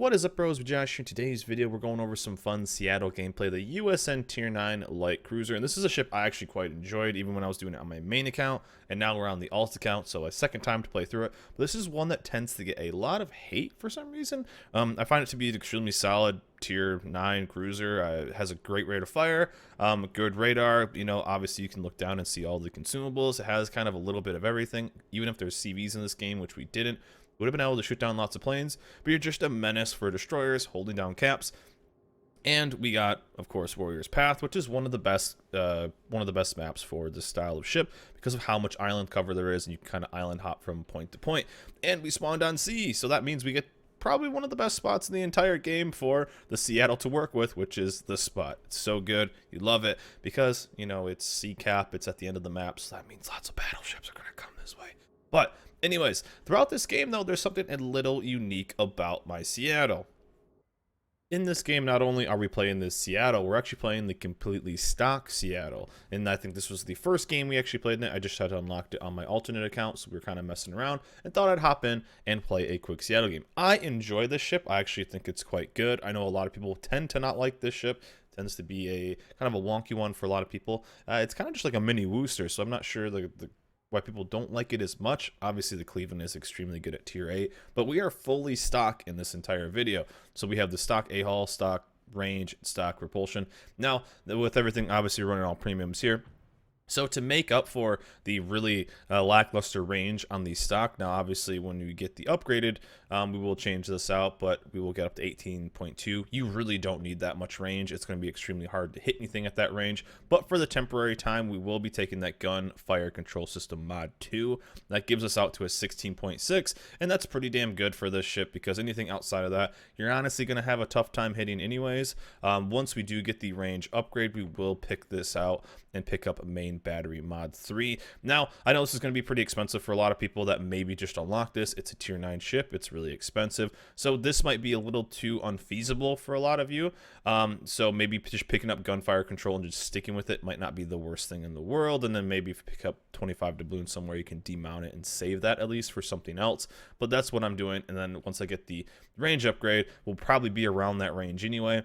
What is up, bros? With Josh here. In today's video, we're going over some fun Seattle gameplay, the USN Tier 9 Light Cruiser. And this is a ship I actually quite enjoyed, even when I was doing it on my main account. And now we're on the alt account, so a second time to play through it. But this is one that tends to get a lot of hate for some reason. I find it to be an extremely solid Tier 9 cruiser. It has a great rate of fire, good radar. You know, obviously you can look down and see all the consumables. It has kind of a little bit of everything, even if there's CVs in this game, which we didn't. Would have been able to shoot down lots of planes, but you're just a menace for destroyers holding down caps. And we got, of course, Warrior's Path, which is one of the best maps for this style of ship because of how much island cover there is, and you can kind of island hop from point to point. And we spawned on sea, so that means we get probably one of the best spots in the entire game for the Seattle to work with, which is the spot. It's so good, you love it because you know it's sea cap, it's at the end of the map, so that means lots of battleships are gonna come this way. But anyways, throughout this game, though, there's something a little unique about my Seattle. In this game, not only are we playing this Seattle, we're actually playing the completely stock Seattle. And I think this was the first game we actually played in it. I just had unlocked it on my alternate account, so we were kind of messing around and thought I'd hop in and play a quick Seattle game. I enjoy this ship. I actually think it's quite good. I know a lot of people tend to not like this ship. It tends to be a kind of a wonky one for a lot of people. It's kind of just like a mini Wooster, so I'm not sure why people don't like it as much. Obviously the Cleveland is extremely good at tier 8, but we are fully stock in this entire video. So we have the stock A-hull, stock range, stock propulsion. Now with everything obviously running all premiums here, so to make up for the really lackluster range on the stock, now obviously when we get the upgraded, we will change this out, but we will get up to 18.2. You really don't need that much range. It's going to be extremely hard to hit anything at that range, but for the temporary time, we will be taking that gun fire control system mod 2. That gives us out to a 16.6, and that's pretty damn good for this ship because anything outside of that, you're honestly going to have a tough time hitting anyways. Once we do get the range upgrade, we will pick this out and pick up a main battery mod 3. Now, I know this is going to be pretty expensive for a lot of people that maybe just unlock this. It's a tier 9 ship. It's really expensive. So this might be a little too unfeasible for a lot of you. So maybe just picking up gunfire control and just sticking with it might not be the worst thing in the world. And then maybe if you pick up 25 doubloons somewhere, you can demount it and save that at least for something else. But that's what I'm doing. And then once I get the range upgrade, we'll probably be around that range anyway.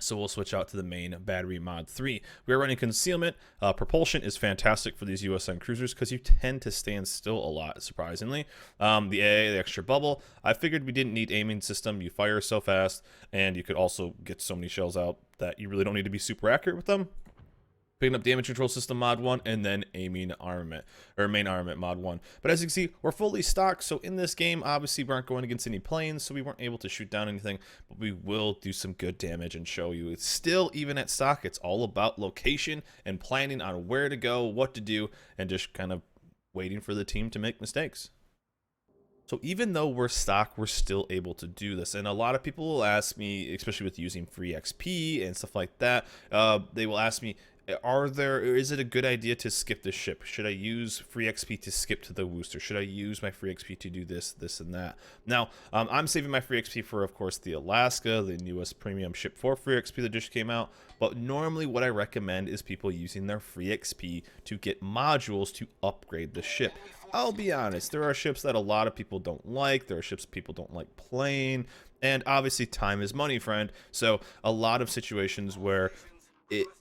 So we'll switch out to the main battery mod 3. We are running concealment. Propulsion is fantastic for these USN cruisers because you tend to stand still a lot, surprisingly. The AA, the extra bubble, I figured we didn't need aiming system. You fire so fast, and you could also get so many shells out that you really don't need to be super accurate with them. Picking up damage control system mod 1, and then aiming armament, or main armament mod 1. But as you can see, we're fully stocked, so in this game, obviously we aren't going against any planes, so we weren't able to shoot down anything, but we will do some good damage and show you. It's still, even at stock, it's all about location and planning on where to go, what to do, and just kind of waiting for the team to make mistakes. So even though we're stock, we're still able to do this. And a lot of people will ask me, especially with using free XP and stuff like that, they will ask me, is it a good idea to skip the ship? Should I use free XP to skip to the Wooster? Should I use my free XP to do this, this, and that? Now, I'm saving my free XP for, of course, the Alaska, the newest premium ship for free XP that just came out. But normally what I recommend is people using their free XP to get modules to upgrade the ship. I'll be honest, there are ships that a lot of people don't like. There are ships people don't like playing. And obviously time is money, friend. So a lot of situations where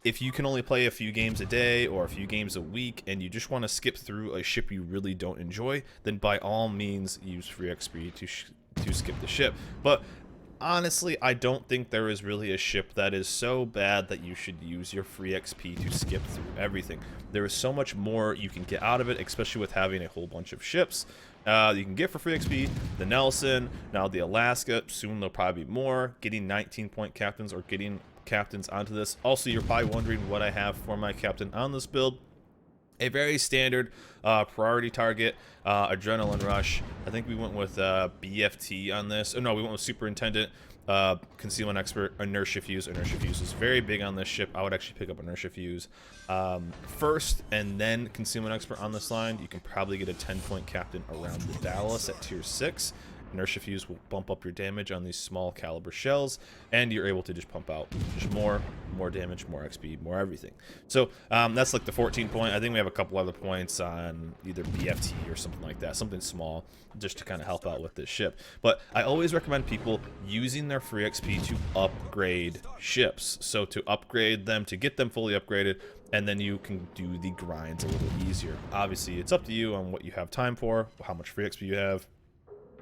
if you can only play a few games a day or a few games a week and you just want to skip through a ship you really don't enjoy, then by all means use free XP to skip the ship. But honestly, I don't think there is really a ship that is so bad that you should use your free XP to skip through everything. There is so much more you can get out of it, especially with having a whole bunch of ships you can get for free XP. The Nelson, now the Alaska, soon there'll probably be more. Getting 19-point captains or getting captains onto this. Also, you're probably wondering what I have for my captain on this build. A very standard priority target, adrenaline rush. I think we went with BFT on this. Oh no, we went with superintendent, concealment expert, inertia fuse. Inertia fuse is very big on this ship. I would actually pick up inertia fuse first, and then concealment expert on this line. You can probably get a 10-point captain around the Dallas at tier 6. Inertia fuse will bump up your damage on these small caliber shells, and you're able to just pump out just more damage, more XP, more everything. So that's like the 14 point. I think we have a couple other points on either BFT or something like that, something small, just to kind of help out with this ship. But I always recommend people using their free XP to upgrade ships. So to upgrade them, to get them fully upgraded, and then you can do the grinds a little easier. Obviously, it's up to you on what you have time for, how much free XP you have.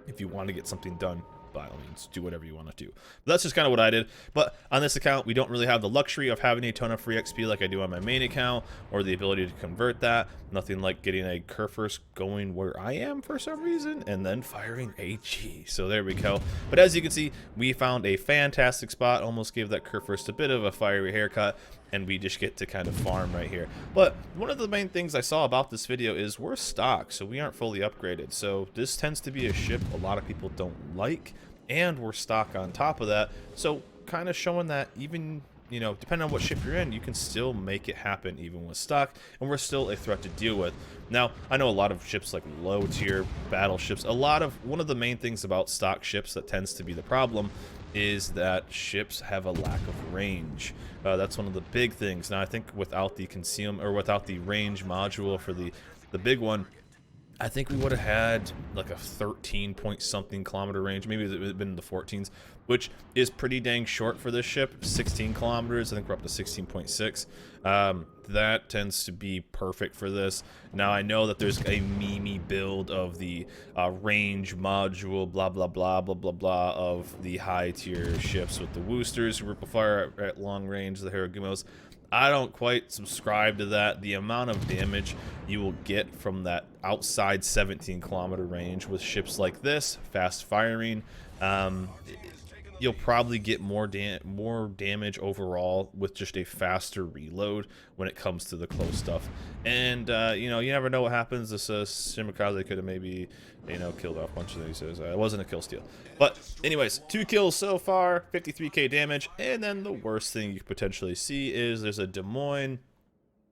If you want to get something done, by all means, do whatever you want to do. But that's just kind of what I did. But on this account, we don't really have the luxury of having a ton of free XP like I do on my main account, or the ability to convert that. Nothing like getting a Curfirst going where I am for some reason, and then firing HE. So there we go. But as you can see, we found a fantastic spot. Almost gave that Curfirst a bit of a fiery haircut, and we just get to kind of farm right here. But one of the main things I saw about this video is we're stock, so we aren't fully upgraded. So this tends to be a ship a lot of people don't like, and we're stock on top of that. So kind of showing that even, you know, depending on what ship you're in, you can still make it happen even with stock, and we're still a threat to deal with. Now, I know a lot of ships like low tier battleships, one of the main things about stock ships that tends to be the problem is that ships have a lack of range. That's one of the big things. Now, I think without the concealment, or without the range module for the big one, I think we would have had like a 13 point something kilometer range. Maybe it would have been in the 14s, which is pretty dang short for this ship. 16 kilometers. I think we're up to 16.6. That tends to be perfect for this. Now, I know that there's a meme build of the range module, blah, blah, blah, blah, blah, blah, of the high tier ships with the Woosters who ripple fire at long range, the Haragumos. I don't quite subscribe to that. The amount of damage you will get from that outside 17 kilometer range with ships like this, fast firing, you'll probably get more damage overall with just a faster reload when it comes to the close stuff. And you know, you never know what happens. This Shimakaze could have maybe, you know, killed off a bunch of these. It wasn't a kill steal. But anyways, 2 kills so far, 53k damage. And then the worst thing you could potentially see is there's a Des Moines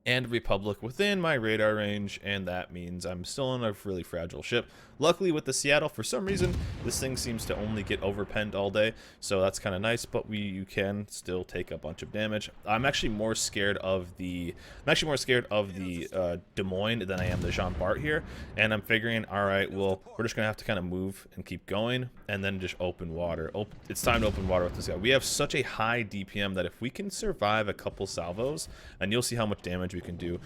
and Republic within my radar range, and that means I'm still on a really fragile ship. Luckily with the Seattle, for some reason, this thing seems to only get overpenned all day, so that's kind of nice, but you can still take a bunch of damage. I'm actually more scared of the Des Moines than I am the Jean Bart here, and I'm figuring, all right, well, we're just gonna have to kind of move and keep going, and then just open water. It's time to open water with this guy. We have such a high DPM that if we can survive a couple salvos, and you'll see how much damage we can do.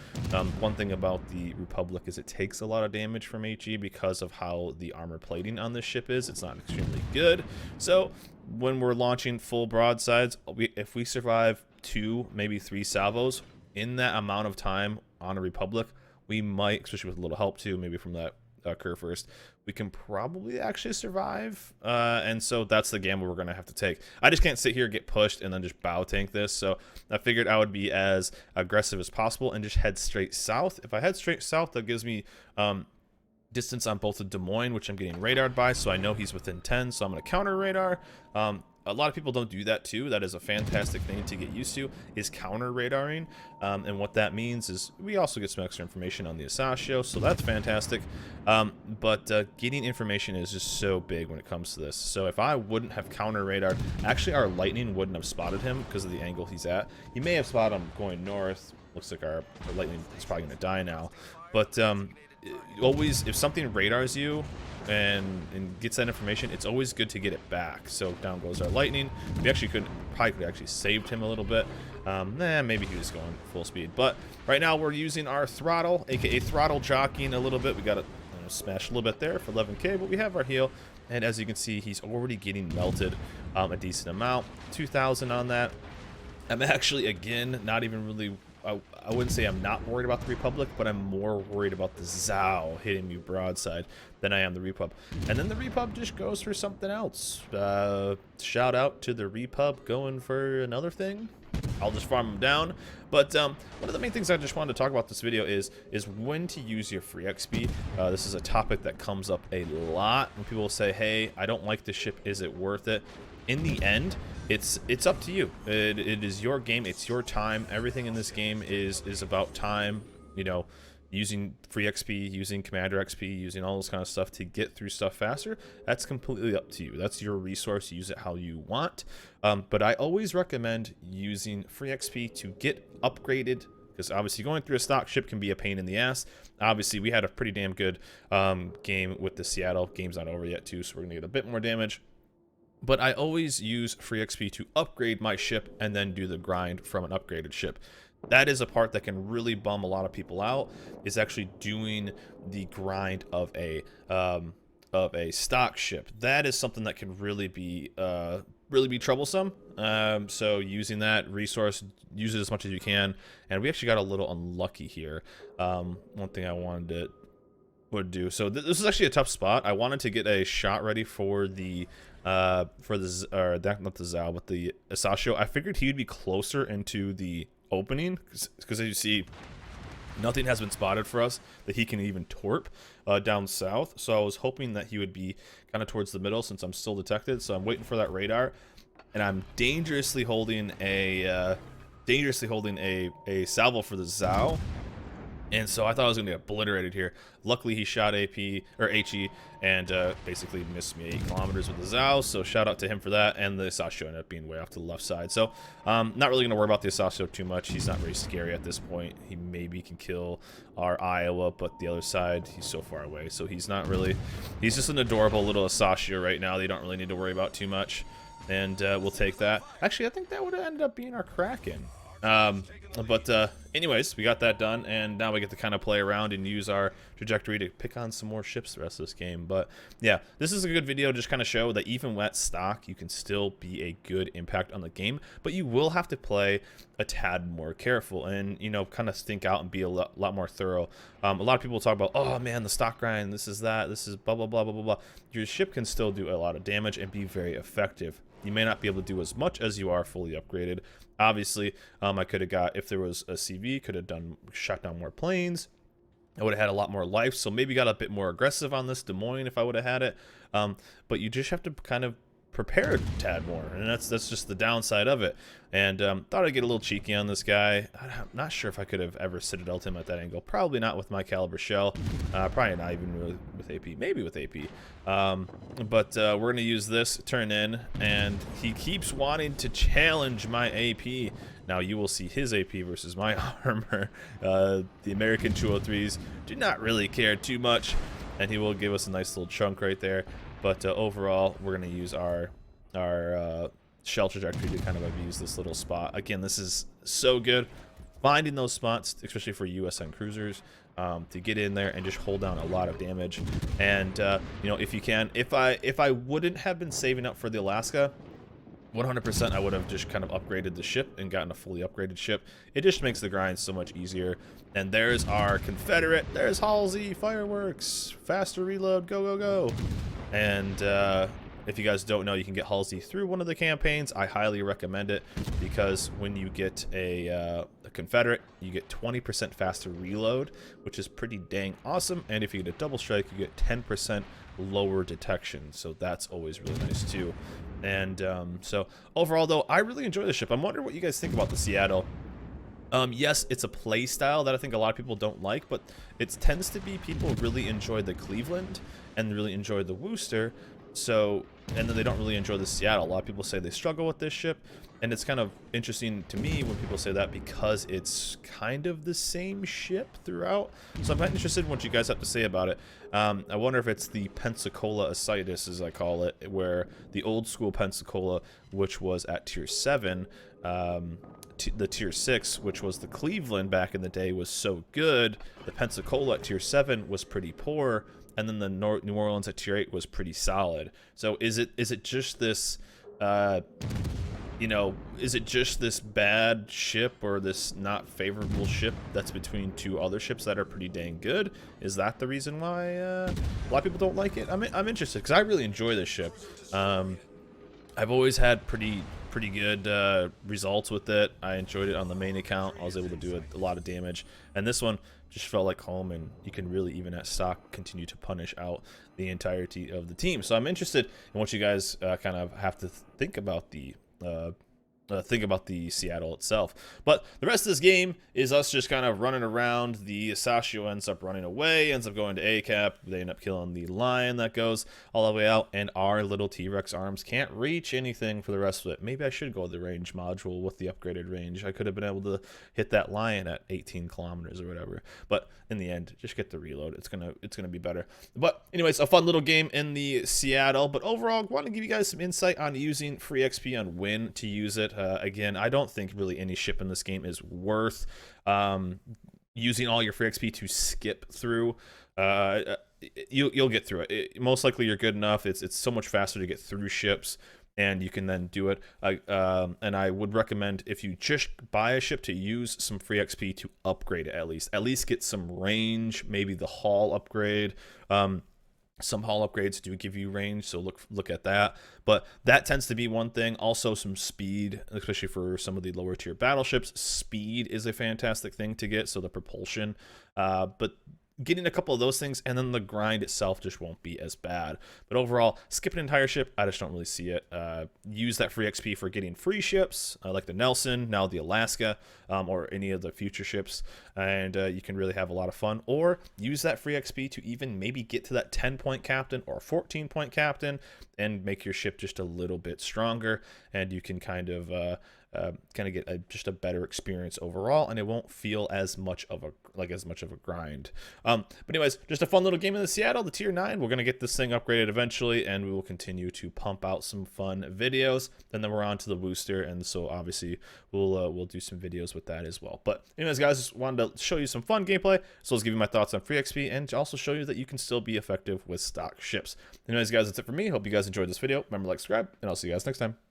One thing about the Republic is it takes a lot of damage from HE because of how the armor plating on this ship is. It's not extremely good. So when we're launching full broadsides, if we survive 2, maybe 3 salvos in that amount of time on a Republic, we might, especially with a little help too, maybe from that Curfirst, we can probably actually survive. And so that's the gamble we're going to have to take. I just can't sit here, get pushed, and then just bow tank this. So I figured I would be as aggressive as possible and just head straight south. If I head straight south, that gives me distance on both of Des Moines, which I'm getting radared by, so I know he's within 10, so I'm going to counter radar. A lot of people don't do that too. That is a fantastic thing to get used to, is counter radaring. And what that means is we also get some extra information on the Asashio, so that's fantastic. But getting information is just so big when it comes to this. So if I wouldn't have counter radar, actually our lightning wouldn't have spotted him because of the angle he's at. He may have spotted him going north. Looks like our lightning is probably going to die now. But always, if something radars you and gets that information, it's always good to get it back. So down goes our lightning. We actually probably could actually saved him a little bit. Maybe he was going full speed. But right now we're using our throttle, aka throttle jockeying a little bit. We got to smash a little bit there for 11k, but we have our heal. And as you can see, he's already getting melted a decent amount. 2,000 on that. I'm actually, again, not even really... I wouldn't say I'm not worried about the Republic, but I'm more worried about the Zao hitting me broadside than I am the Repub. And then the Repub just goes for something else. Shout out to the Repub going for another thing. I'll just farm them down. But one of the main things I just wanted to talk about this video is when to use your free XP. This is a topic that comes up a lot when people say, hey, I don't like this ship, is it worth it? In the end, it's up to you. It is your game, it's your time. Everything in this game is about time. You know, using free XP, using commander XP, using all this kind of stuff to get through stuff faster, that's completely up to you. That's your resource. Use it how you want. But I always recommend using free XP to get upgraded, because obviously going through a stock ship can be a pain in the ass. Obviously, we had a pretty damn good game with the Seattle. Game's not over yet, too, so we're going to get a bit more damage. But I always use free XP to upgrade my ship and then do the grind from an upgraded ship. That is a part that can really bum a lot of people out, is actually doing the grind of a stock ship. That is something that can really be troublesome. So using that resource, use it as much as you can. And we actually got a little unlucky here. One thing I wanted to do. So this is actually a tough spot. I wanted to get a shot ready for the not the Zao, but the Asashio. I figured he would be closer into the opening, because as you see, nothing has been spotted for us that he can even torp down south. So I was hoping that he would be kind of towards the middle, since I'm still detected. So I'm waiting for that radar, and I'm dangerously holding a salvo for the Zao. And so I thought I was going to get obliterated here. Luckily, he shot AP or HE and basically missed me 8 kilometers with the Zao. So shout out to him for that. And the Asashio ended up being way off to the left side. So not really going to worry about the Asashio too much. He's not very scary at this point. He maybe can kill our Iowa, but the other side, he's so far away. So he's not really. He's just an adorable little Asashio right now. They don't really need to worry about too much. And we'll take that. Actually, I think that would have ended up being our Kraken. Anyways, we got that done, and now we get to kind of play around and use our trajectory to pick on some more ships the rest of this game. But yeah, this is a good video to just kind of show that even at stock, you can still be a good impact on the game, but you will have to play a tad more careful and, you know, kind of think out and be a lot more thorough. A lot of people talk about, oh man, the stock grind, this is that, this is blah, blah, blah, blah, blah, blah. Your ship can still do a lot of damage and be very effective. You may not be able to do as much as you are fully upgraded. Obviously, I could have got, if there was a CV, could have shot down more planes. I would have had a lot more life, so maybe got a bit more aggressive on this Des Moines if I would have had it. But you just have to kind of prepare a tad more, and that's just the downside of it. And thought I'd get a little cheeky on this guy. I'm not sure if I could have ever citadeled him at that angle. Probably not with my caliber shell. Probably not even with AP. Maybe with AP. But we're going to use this turn in, and he keeps wanting to challenge my AP. Now you will see his AP versus my armor. The American 203s do not really care too much, and he will give us a nice little chunk right there. But overall, we're going to use our shell trajectory to kind of abuse this little spot. Again, this is so good. Finding those spots, especially for USN cruisers, to get in there and just hold down a lot of damage. And you know, if you can, if I wouldn't have been saving up for the Alaska, 100% I would have just kind of upgraded the ship and gotten a fully upgraded ship. It just makes the grind so much easier. And there's our Confederate. There's Halsey, fireworks, faster reload, go, go, go. And if you guys don't know, you can get Halsey through one of the campaigns. I highly recommend it, because when you get a Confederate, you get 20% faster reload, which is pretty dang awesome. And if you get a double strike, you get 10% lower detection. So that's always really nice too. And so overall, though, I really enjoy the ship. I'm wondering what you guys think about the Seattle. Yes, it's a play style that I think a lot of people don't like, but it tends to be people really enjoy the Cleveland and really enjoy the Worcester. So, and then they don't really enjoy the Seattle. A lot of people say they struggle with this ship, and it's kind of interesting to me when people say that, because it's kind of the same ship throughout. So I'm kind of interested in what you guys have to say about it. I wonder if it's the Pensacola Ascites, as I call it, where the old school Pensacola, which was at tier 7, the tier 6, which was the Cleveland back in the day, was so good. The Pensacola at tier 7 was pretty poor, and then the New Orleans at tier 8 was pretty solid. So is it just this, you know, is it just this bad ship or this not favorable ship that's between two other ships that are pretty dang good? Is that the reason why a lot of people don't like it? I'm interested, because I really enjoy this ship. I've always had pretty good results with it. I enjoyed it on the main account. I was able to do a lot of damage, and this one just felt like home, and you can really, even at stock, continue to punish out the entirety of the team. So I'm interested in what you guys kind of have to think about the think about the Seattle itself. But the rest of this game is us just kind of running around. The Sashio ends up running away, ends up going to A-cap. They end up killing the lion that goes all the way out, and our little T-Rex arms can't reach anything for the rest of it. Maybe I should go with the range module with the upgraded range. I could have been able to hit that lion at 18 kilometers or whatever. But in the end, just get the reload. It's gonna be better. But anyways, a fun little game in the Seattle. But overall, I want to give you guys some insight on using free XP on when to use it. Again, I don't think really any ship in this game is worth using all your free XP to skip through. You'll get through it. Most likely you're good enough. It's so much faster to get through ships, and you can then do it. And I would recommend, if you just buy a ship, to use some free XP to upgrade it at least. At least get some range, maybe the hull upgrade. Some hull upgrades do give you range, so look at that. But that tends to be one thing. Also, some speed, especially for some of the lower tier battleships. Speed is a fantastic thing to get, so the propulsion. But getting a couple of those things, and then the grind itself just won't be as bad. But overall, skip an entire ship, I just don't really see it. Use that free XP for getting free ships, like the Nelson, now the Alaska, or any of the future ships, and you can really have a lot of fun. Or use that free XP to even maybe get to that 10-point captain or 14-point captain, and make your ship just a little bit stronger, and you can kind of get just a better experience overall, and it won't feel as much of a grind. But anyways, just a fun little game in the Seattle, the tier 9. We're gonna get this thing upgraded eventually, and we will continue to pump out some fun videos. And then we're on to the booster, and so obviously we'll do some videos with that as well. But anyways, guys, just wanted to show you some fun gameplay, so let's give you my thoughts on free XP, and also show you that you can still be effective with stock ships. Anyways, guys, that's it for me. Hope you guys enjoyed this video. Remember to like, subscribe, and I'll see you guys next time.